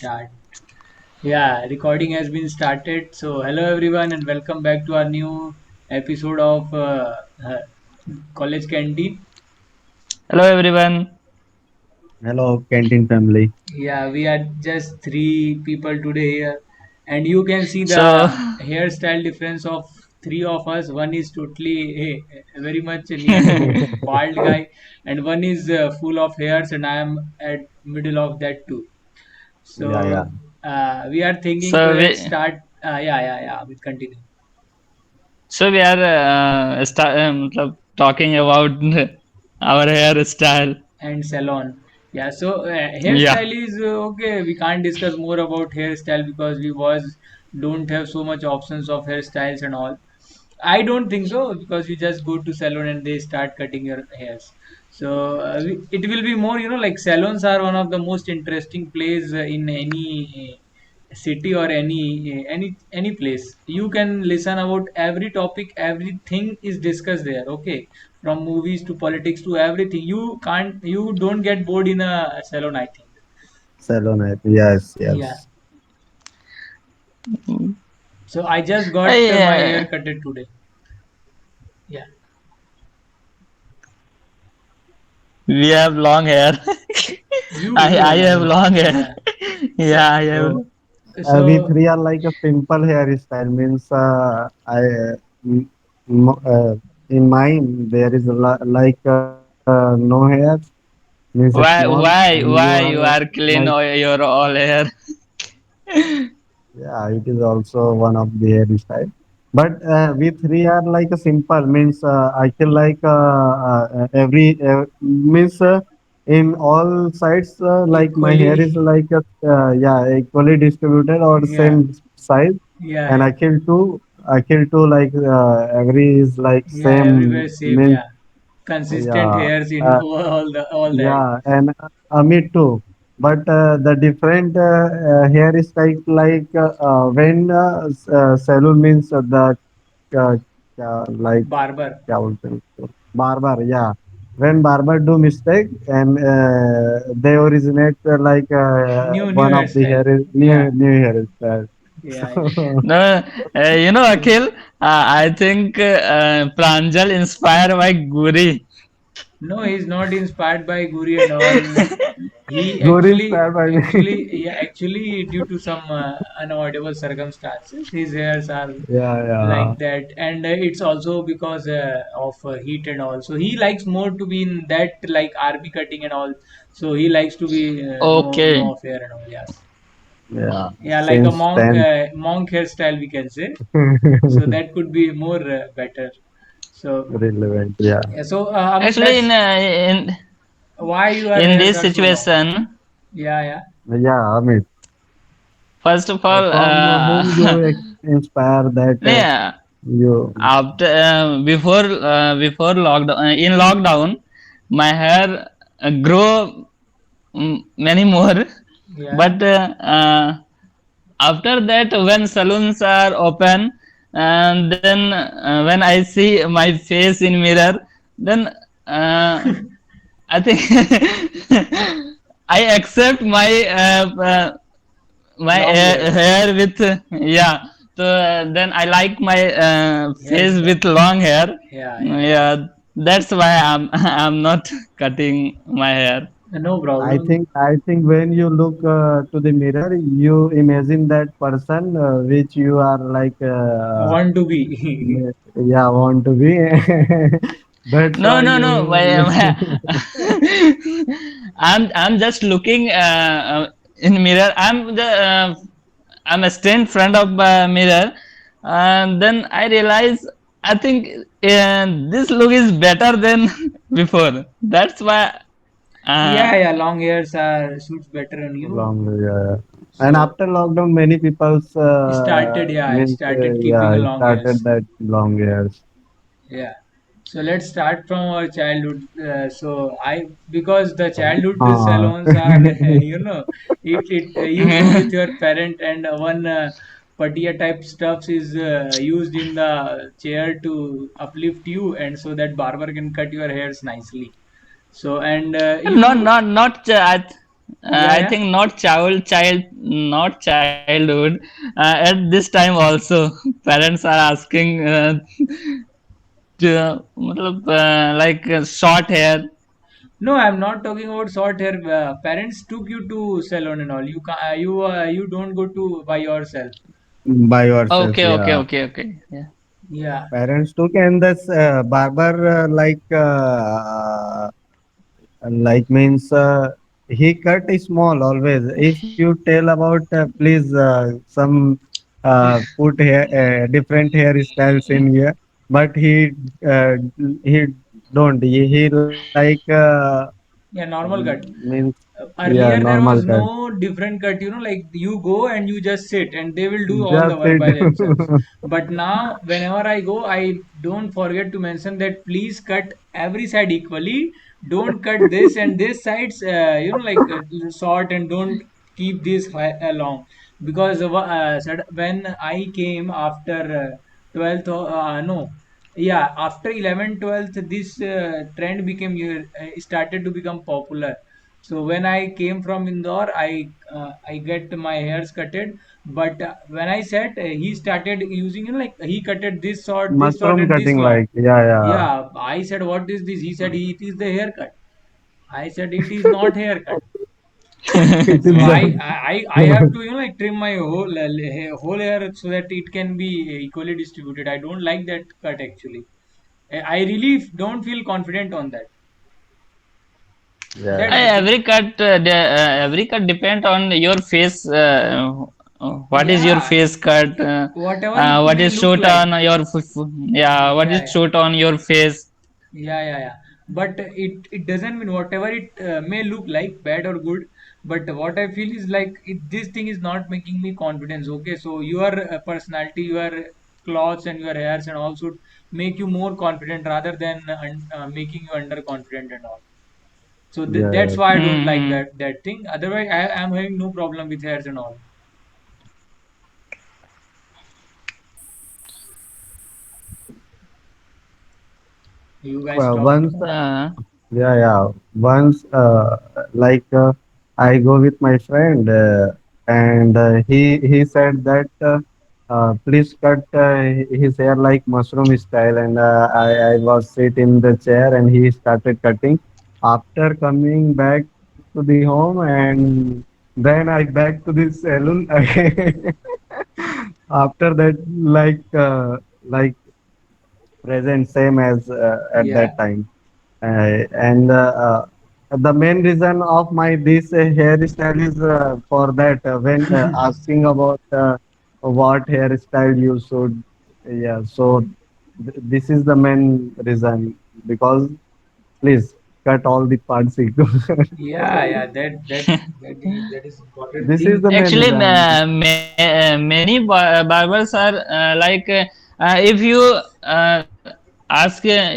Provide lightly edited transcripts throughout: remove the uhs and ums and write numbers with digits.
Start. Yeah, recording has been started. So, hello everyone, and welcome back to our new episode of College Canteen. Hello everyone. Hello, canteen family. Yeah, we are just three people today here, and you can see So the hairstyle difference of three of us. One is totally very much near to bald guy, and one is full of hairs, and I am at middle of that too. Yeah, yeah. So, we are thinking to so let's we start. Yeah. We continue. so we are talking about our hairstyle. And salon. Yeah, so Yeah. hairstyle is okay. We can't discuss more about hairstyle because we was don't have so much options of hairstyles and all. I don't think so because you just go to salon and they start cutting your hairs. So it will be more, like salons are one of the most interesting place in any city or any place. You can listen about every topic, everything is discussed there. Okay, from movies to politics to everything. You don't get bored in a salon, I think. Salon. Yes, Yeah. yes. So I just got my hair I, cutted today. Yeah. we have long hair. You I have long have hair. long hair. Yeah. So Yeah, I have. So we so three are like a simple hairstyle. Means I m- in mine there is no hair. Means it's small, and Why you are why you are like clean your all hair? yeah, it is also one of the hairstyle. But we three are like a simple means I feel like every means in all sides like my hair is equally. like a, yeah, equally distributed or Yeah. same size, and Yeah. I kill two like every is like Yeah, everywhere same same. means Yeah, consistent yeah. hairs in Uh, all the. yeah, and me too. But the different hairstyle when salon means uh, like Barber. क्या बोलते हैं उसको? Barber, yeah. When barber do mistake and they originate New one of the hairstyle. Yeah. new hairstyle. Yeah. So No, Akhil, I think Pranjal inspired by Guri. No, he's not inspired by Guri and all. He Gori actually, inspired by me. actually, due to some unavoidable circumstances, his hairs are Yeah, yeah. like that, and it's also because of heat and all. So he likes more to be in that like RB cutting and all. So he likes to be no Okay. affair and all. Yes. Yeah, Yeah, like a since 10. monk hairstyle, we can say. So that could be more better. So Relevant, yeah. yeah, so Amit, Actually, let's. in Why your in hairs this are so long? situation, Yeah, yeah. Yeah, I mean, first of all, from whom you inspire that yeah, you. after before lockdown, in lockdown, my hair grow many more, Yeah. but after that, when saloons are open, and then when I see my face in mirror, then I think I accept my Long hairs. hair with yeah. So then I like my face Hairstyle. with long hair. Yeah, yeah. Yeah, that's why I'm not cutting my hair. No problem. I think when you look to the mirror, you imagine that person which you are Want to be. yeah, want to be. That's No, why no, no. you. I'm just looking in mirror. I'm a stand front of mirror, and then I realize I think this look is better than before. That's why. Uh, Yeah, long hairs are suits better on you. Long, yeah. And So after lockdown, many people's I means started keeping a yeah long started hairs. that long hairs. Yeah. So let's start from our childhood. So I because the childhood Uh, salons are you go with your parent and one patia type stuffs is used in the chair to uplift you and so that barber can cut your hairs nicely. So and not you not not chat. Yeah, I yeah. think not childhood. At this time also, parents are asking like short hair. No, I'm not talking about short hair. Parents took you to salon and all. You don't go to by yourself. by yourself. Okay, okay, Yeah, okay, okay. Yeah. Yeah, parents took, and this barber like means he cut is small always. If you tell about please some put hair different hairstyles in here, but uh, he don't. He like yeah, normal cut. means yeah Earlier there normal was cut. no different cut, like you go and you just sit and they will do all the Just work it. by themselves. But now whenever I go, I don't forget to mention that please cut every side equally. Don't cut this and this sides, short, and don't keep this long, because when I came after 12th, no, yeah, after 11th 12th, this trend started to become popular. So when I came from Indore, I get my hairs cutted. But when I said, he started using, he cutted this short Mushroom and this cutting long. like yeah yeah. Yeah, I said, what is this? He said, it is the haircut. I said, it is not haircut. It So is I have to, trim my whole hair so that it can be equally distributed. I don't like that cut actually. I really don't feel confident on that. yeah. That's the thing. Every cut depend on your face. What is your Yeah, face cut? whatever it What may is look shoot like. on your yeah? What Yeah, is yeah, shoot on your face? yeah. But it doesn't mean whatever it may look like, bad or good. But what I feel is like, this thing is not making me confidence. Okay, so your personality, your clothes, and your hairs and all should make you more confident rather than making you underconfident and all. So Yeah, that's yeah. why I don't like Hmm. that thing. Otherwise, I am having no problem with hairs and all. You guys talk. Once yeah, yeah. Once, I go with my friend, and he said that please cut his hair like mushroom style, and I was sit in the chair, and he started cutting. After coming back to the home, and then I back to the salon again. After that, like present same as at Yeah. that time. And the main reason of my this hairstyle is for that when asking about what hairstyle you should, yeah. So this is the main reason, because please cut all the parts equal. Yeah, yeah, that is important This is thing. the main Actually, reason. many barbers are if you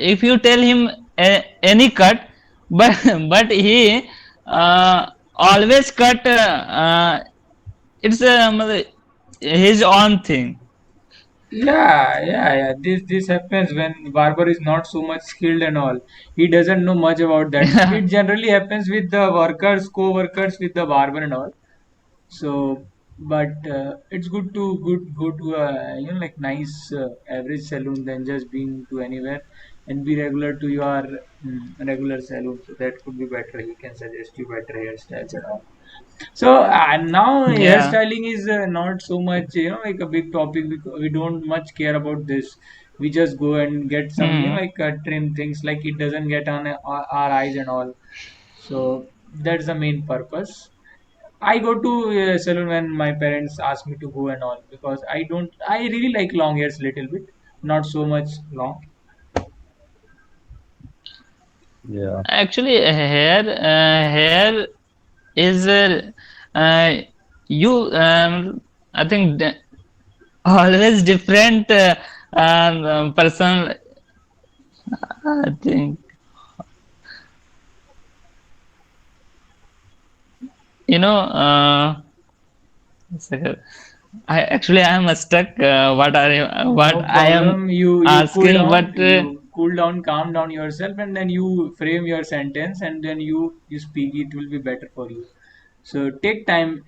if you tell him any cut, but but he always cut. It's his own thing. Yeah. This happens when barber is not so much skilled and all. He doesn't know much about that. It generally happens with the workers, co-workers with the barber and all. So, but it's good to like nice average saloon than just being to anywhere and be regular to your regular saloon. So that could be better. He can suggest you better hairstyles and all. So now Yeah. hairstyling is not so much, like a big topic, because we don't much care about this. We just go and get some, Hmm. trim things, like it doesn't get on our eyes and all. So that's the main purpose. I go to salon when my parents ask me to go and all, because I really like long hairs little bit, not so much long. Yeah. Actually, hair is uh, you. I think always different person. I think you know. Second. I am stuck. What No I am problem. You cool asking? down. But You cool down, calm down yourself, and then you frame your sentence, and then you speak. It will be better for you. So take time,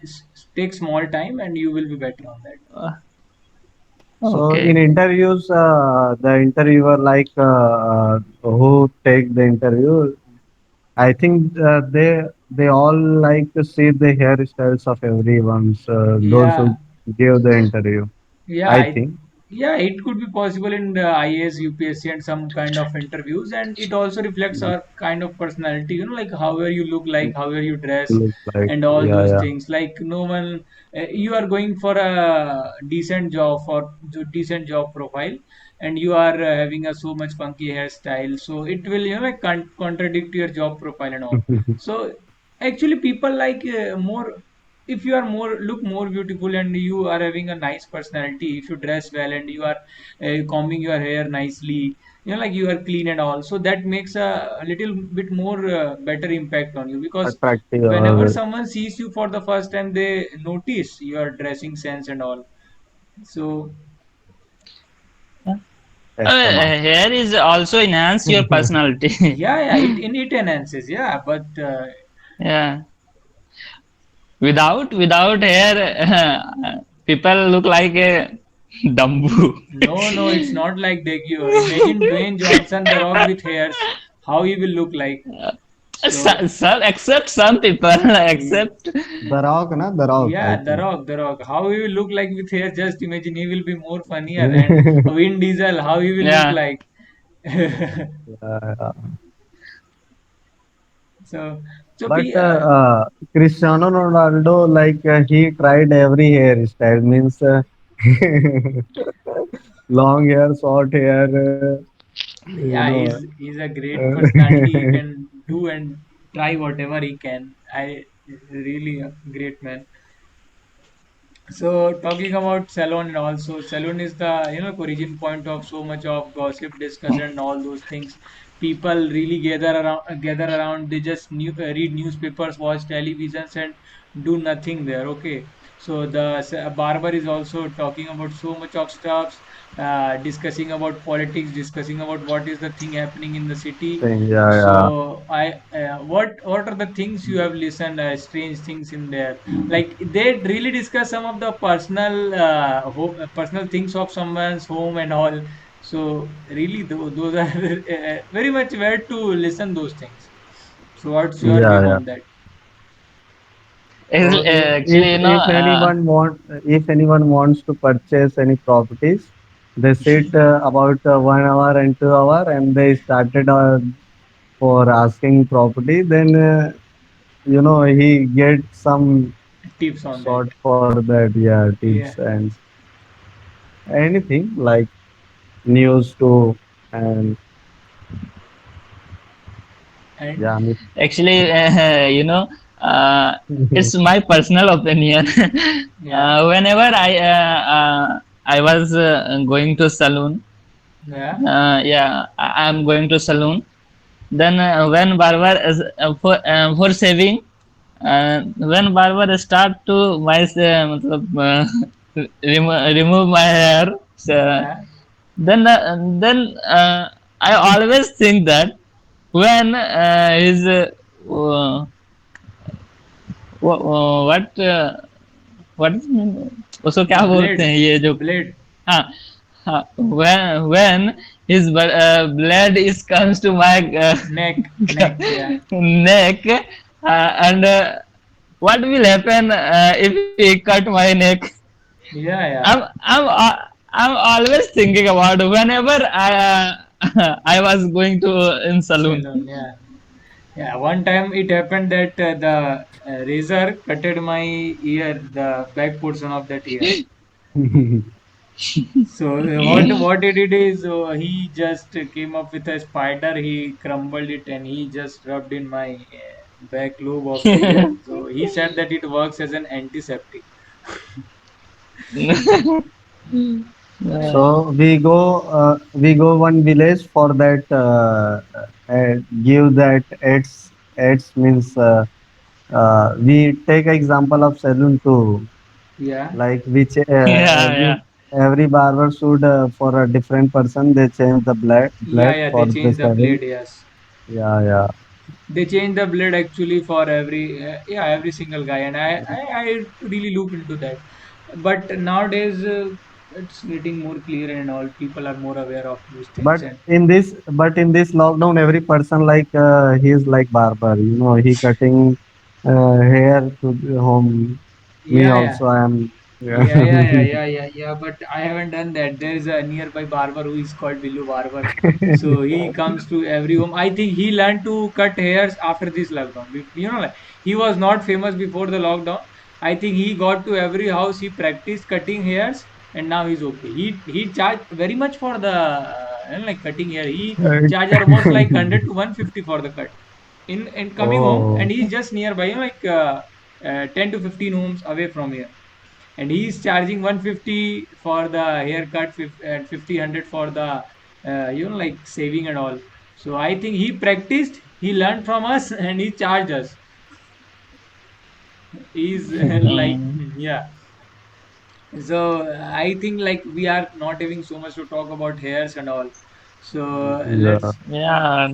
take small time, and you will be better on that. Uh, So in okay. interviews, the interviewer who take the interview, I think they all like to see the hairstyles of everyone. So those Yeah, who give the interview, yeah, I think. yeah. It could be possible in the IAS, UPSC, and some kind of interviews, and it also reflects our kind of personality. You know, like how are you look like, how are you dress, Look like, and all yeah, those yeah. things. Like no one, you are going for a decent job for decent job profile, and you are having a so much funky hairstyle. So it will like contradict your job profile and all. So actually, people like more if you are more look more beautiful and you are having a nice personality, if you dress well and you are combing your hair nicely, like you are clean and all, so that makes a little bit more better impact on you, because Attractive whenever someone sees you for the first time, they notice your dressing sense and all. So customer. Hair is also enhance your personality. yeah, yeah, it enhances, yeah, but Yeah. Without hair, people look like a dumbu. no, no, it's not like imagine Dwayne Johnson, the Rock with hairs, how he will look like. So Some, except some people, he, except The Rock, na? The Rock, I yeah, The think. Rock, The Rock. How he will look like with hair, just imagine, he will be more funnier. And Vin Diesel, how he will look yeah. like. Yeah. So, so But be, Cristiano Ronaldo, he tried every hairstyle, means long hair, short hair, yeah, he's a great personality. He uh, can do and try whatever he can. Really a great man. So talking about salon, and also salon is the origin point of so much of gossip, discussion, and all those things. People really gather around. They just read newspapers, watch televisions, and do nothing there. Okay, so the barber is also talking about so much of stuffs, discussing about politics, discussing about what is the thing happening in the city. thing. Yeah, yeah. So what are the things you have listened, strange things in there? Like they really discuss some of the personal things of someone's home and all. So really those are very much where to listen those things. So what's your Yeah, view yeah. on that? So Actually, if anyone wants to purchase any properties, they sit about 1 hour and 2 hour, and they started for asking property. Then he gets some Tips on that? sort for that. Yeah, tips Yeah. and anything like news too, and And yeah, actually, it's my personal opinion. yeah, Whenever I was going to saloon, yeah, yeah, I'm going to saloon. Then when barber is for saving, when barber start to my matlab, remove my hair, so, yeah, then I always think that when his what what उसको क्या बोलते blade, हैं ये जो blade, हाँ हाँ when his blood is comes to my neck, yeah, neck and what will happen if he cut my neck. yeah, yeah. I'm always thinking about whenever I was going to in saloon. Salon, yeah. Yeah, one time it happened that the razor cutted my ear, the back portion of that ear. So what he did is he just came up with a spider. He crumbled it and he just rubbed in my back lobe of the ear. So he said that it works as an antiseptic. so we go one village for that give that ads means we take example of saloon too, Yeah, like which Yeah, yeah. every barber should for a different person they change the blade yeah, blade yeah. for They the changed the shaving. blade. Yes. Yeah, yeah. They change the blade actually for every yeah, every single guy, and I really look into that. But nowadays it's getting more clear and all. People are more aware of those things, and But in this lockdown, every person like he is like barber. You know, he cutting hair to the home. Me yeah, yeah. also, I am. Yeah. But I haven't done that. There is a nearby barber who is called Billu Barber. So he comes to every home. I think he learned to cut hairs after this lockdown. You know, like he was not famous before the lockdown. I think he got to every house. He practiced cutting hairs, and now he's okay. He charged very much for the like cutting hair. He charged almost like 100 to 150 for the cut. In coming home, Oh, and he's just nearby, you know, like 10 to 15 homes away from here, and he's charging 150 for the haircut and 50 100 for the like saving and all. So I think he practiced, he learned from us, and he charged us. He's like Mm, yeah. So I think like we are not having so much to talk about hairs and all. So yeah. yeah.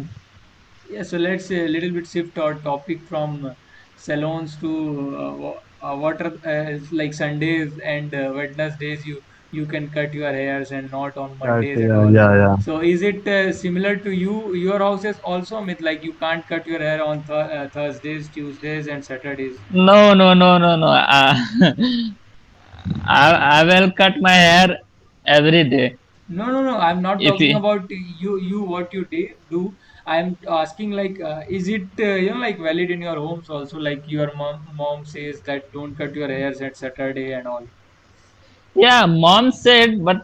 yeah, so let's a little bit shift our topic from salons to what are like Sundays and Wednesdays you can cut your hairs and not on Right, Mondays and yeah, all. yeah, yeah. So is it similar to you? Your house is also myth like you can't cut your hair on Thursdays, Tuesdays, and Saturdays. No, no, no, no, no. I will cut my hair every day. No, no, no. I'm not If talking you, about you what you do. I'm asking like, is it like valid in your homes also? Like your mom says that don't cut your hairs at Saturday and all. yeah, mom said, but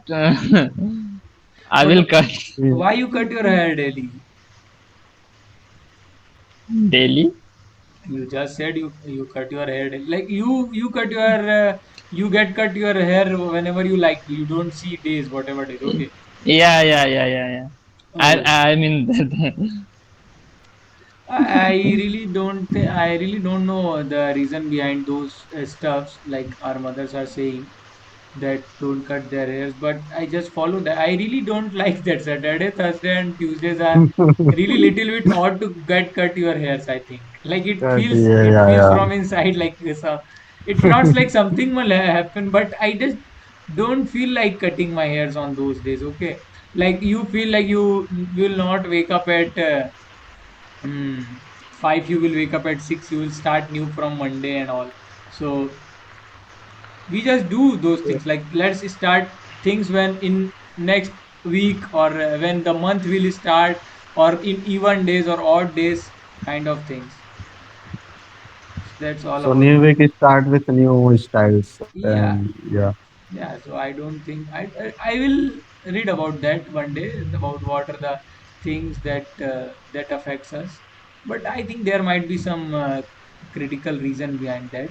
I But will cut Yeah. why you cut your hair daily? daily. You just said you cut your hair daily. Like you cut your you get cut your hair whenever you like. You don't see days, whatever days. Okay. Yeah, yeah, yeah, yeah, yeah. Oh. I mean that. I really don't I really don't know the reason behind those stuffs like our mothers are saying that don't cut their hairs, but I just follow that. I really don't like that Saturday, Thursday, and Tuesdays are really little bit odd to get cut your hairs. I think like Right, yeah, it yeah, feels yeah. from inside like this. It's not like something will happen, but I just don't feel like cutting my hairs on those days. Okay, like you feel like you will not wake up at. 5 you will wake up at 6, you will start new from Monday and all. So we just do those things like let's start things when in next week or when the month will start or in even days or odd days kind of things. So that's all So about new it. week is start with new styles and Yeah, yeah, yeah, so I don't think I will read about that one day about what are the things that that affects us, but I think there might be some critical reason behind that.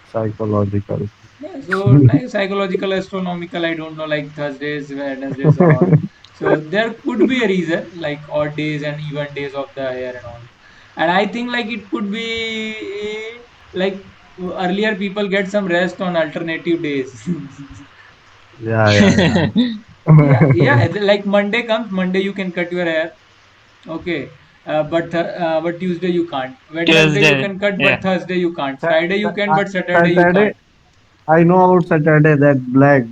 psychological. Yeah, so like psychological, astronomical, I don't know, like Thursdays, Wednesdays, and all. So there could be a reason, like odd days and even days of the year and all. And I think like it could be like earlier people get some rest on alternative days. Yeah, yeah, yeah. Yeah, yeah. Like Monday comes, Monday you can cut your hair, okay. But Tuesday you can't. Wednesday you Tuesday. can cut, but Yeah. Thursday you can't. Sa- Friday you can, but Saturday you Saturday, can't. I know about Saturday that black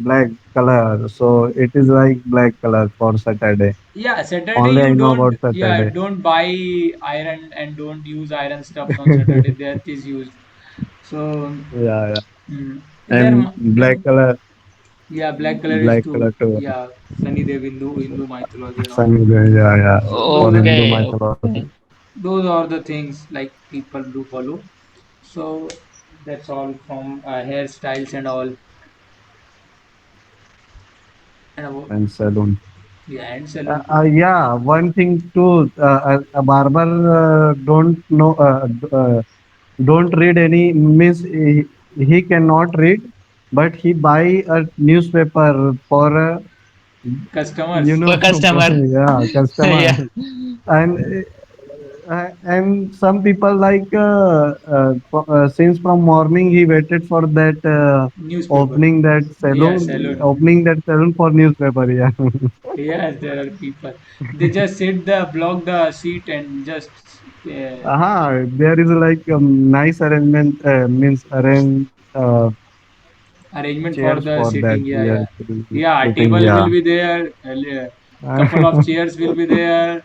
color. So it is like black color for Saturday. Yeah, Saturday Only I you know don't, about yeah, Saturday. don't buy iron and don't use iron stuffs on Saturday. That is used. So, Yeah, yeah. there, And yeah, black color is black color too. too. Yeah, Sunny Dev, Hindu mythology and all. Sunny day, yeah, yeah. So For those are Hindu Okay, mythology. okay. those are the things like people do follow. So that's all from hairstyles and all, and And saloon. yeah, and salon too. Yeah, one thing too. A barber don't know, don't read any means he cannot read, but he buy a newspaper for you Customers. know For customer. yeah customer Yeah. and and some people like since from morning he waited for that Newspaper. Yeah, salon. opening that salon for newspaper. Yeah. Yes, there are people. They just sit the block the seat and just There is like nice arrangement means arrange arrangement for chairs the for that. sitting. Yeah, Yeah, yeah, yeah. A sitting. table Yeah. will be there. Couple of chairs will be there.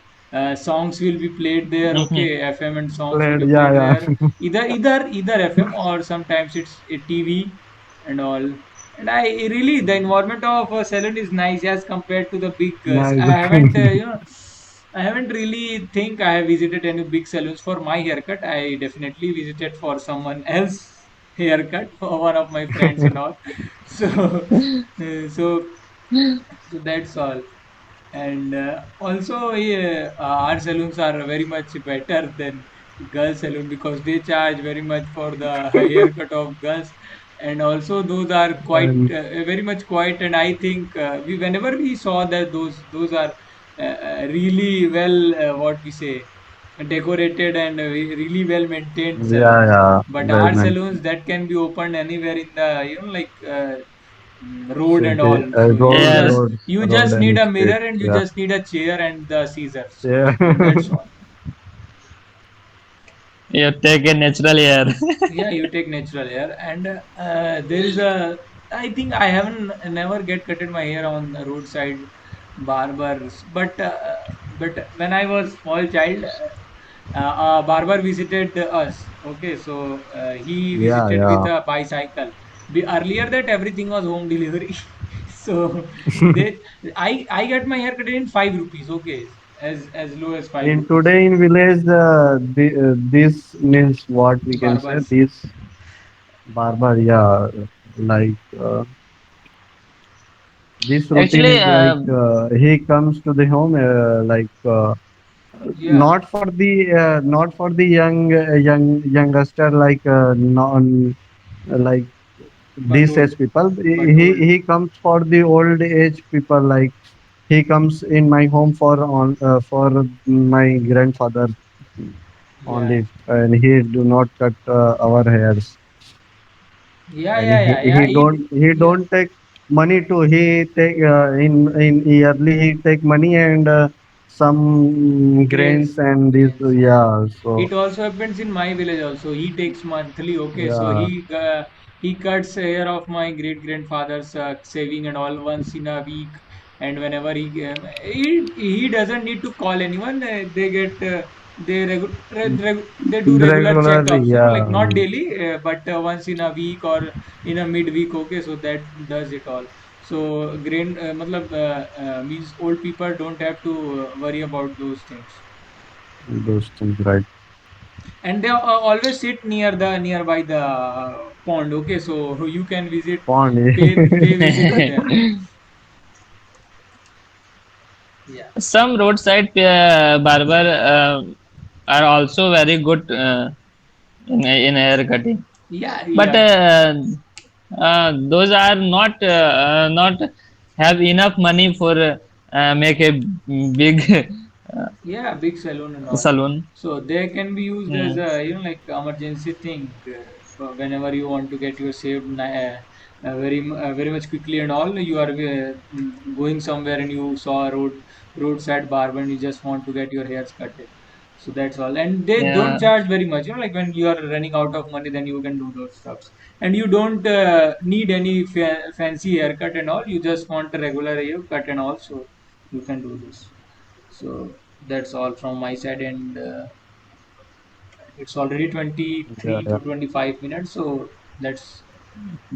Songs will be played there. Mhm. Okay, FM and songs will Played. be Yeah, played there. yeah. Either FM or sometimes it's a TV and all. And I really the environment of a salon is nice as compared to the big. Nice. I haven't I haven't really think I have visited any big salons for my haircut. I definitely visited for someone else haircut for one of my friends and all. So so so that's all. And also, yeah, our saloons are very much better than girls' saloon because they charge very much for the haircut of girls, and also those are quite And very much quiet. And I think whenever we saw that those are really well what we say decorated and really well maintained yeah, saloons. yeah. But Well our saloons mentioned. that can be opened anywhere in the like. Road and City, all. So Yes, you road just need and a street. mirror and you Yeah. just need a chair and the scissors. Yeah. So that's all. you take a natural air. Yeah, you take natural hair, and there is a. I think I haven't never get cutted my hair on the roadside barbers, but when I was small child, a barber visited us. Okay, so he Yeah, visited with yeah. a bicycle. Earlier that everything was home delivery, so they I got my hair cut in 5 rupees. Okay, as low as five In rupees. today in village, this means what we can say. Barbers. This barber, yeah, like this routine Actually, is like he comes to the home Yeah, not for the youngster like non like but these old, age people. but old. He comes for the old age people like he comes in my home for my grandfather Yeah, only, and he do not cut our hairs, yeah, and yeah, yeah, yeah. he Yeah. don't take money too. He take in yearly he take money and some Grains, grains and this. grains. Yeah. Yeah, so It also happens in my village also. He takes monthly. Okay, so yeah, he cuts hair of my great grandfather's saving and all once in a week. And whenever he doesn't need to call anyone. They get they do regular regularly, checkups. Like yeah, not daily, but once in a week or in a midweek. Okay, so that does it all. So matlab, means old people don't have to worry about those things. those things, right? And they always sit nearby the pond. Okay, so you can visit, Pond. pay visit to them. Yeah, some roadside barber are also very good in hair cutting, yeah, but yeah, those are not have enough money for make a big yeah. Big salon and all. saloon. So they can be used as Mm. a like emergency thing for whenever you want to get your saved very much quickly and all. You are going somewhere and you saw a roadside barber and you just want to get your hairs cut. So that's all. And they don't Yeah, charge very much. Like when you are running out of money, then you can do those stuffs. And you don't need any fancy haircut and all. You just want a regular haircut and all. So you can do this. So that's all from my side. And it's already Yeah, 23 yeah. to 25 minutes. So let's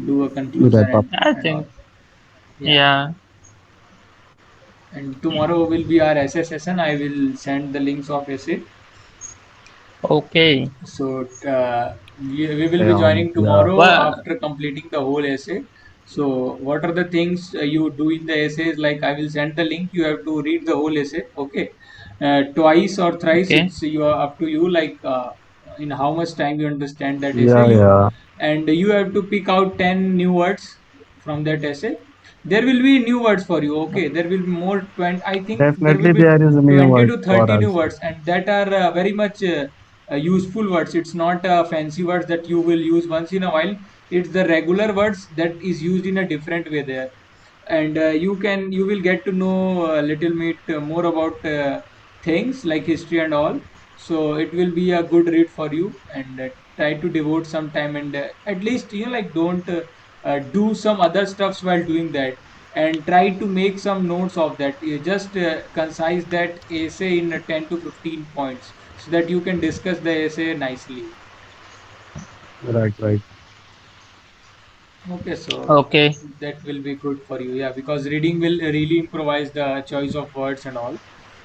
do a conclusion Wrap up. I and all. think Yeah. yeah. And tomorrow will be our essay session. I will send the links of essay. Okay. So we will be Yeah, joining yeah. tomorrow Well, after completing the whole essay. So what are the things you do in the essays? Like I will send the link. You have to read the whole essay. Okay, twice or thrice. okay. It's you are up to you. Like in how much time you understand that essay. Yeah, yeah. You have to pick out 10 new words from that essay There will be new words for you. Okay, there will be more 20. I think there will Definitely be there is a new 20 word to for 30 new us. words, and that are very much useful words. It's not fancy words that you will use once in a while. It's the regular words that is used in a different way there, and you will get to know a little bit more about things like history and all. So it will be a good read for you, and try to devote some time, and at least like don't do some other stuffs while doing that, and try to make some notes of that. You just concise that essay in 10 to 15 points so that you can discuss the essay nicely. Right, right. Okay, so Okay. that will be good for you. Yeah, because reading will really improvise the choice of words and all.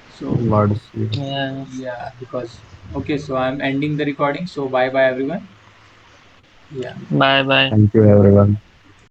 So Words. Yeah. Yes. yeah, because okay, so I'm ending the recording. So bye bye everyone. Yeah. Bye bye. Thank you, everyone.